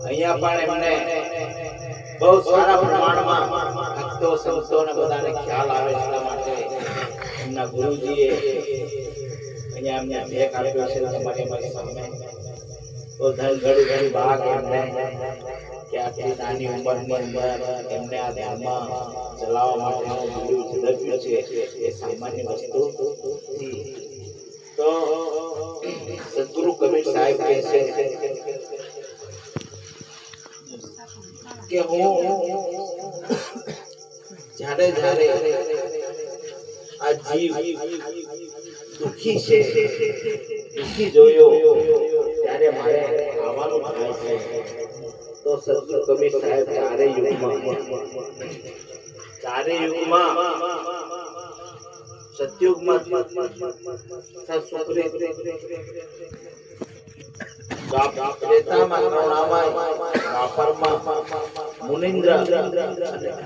અહીંયા પણ એમને બહુ સારા પ્રમાણમાં ભક્તો સંતોને બધાને ખ્યાલ આવે એટલા માટે એમના ગુરુજીએ અહીંયા અમને ભેટ આપ્યો છે તમારી મારી સામે. તો ઘડી ભાગ એમને કે આટલી નાની ઉંમરની અંદર એમને આ ધર્મ ચલાવવા માટેનું બીડું ઝડપ્યું છે એ સામાન્ય વસ્તુ નથી. તો સદગુરુ કબીર સાહેબ કહે છે કે હું જ્યારે જ્યારે આ જીવ દુખી છે, દુખી જોયો ત્યારે મારે આવવાનું થાય છે. તો સદગુરુ કબીર સાહેબ ચારે યુગમાં સતયુગમાં મુનિન્દ્ર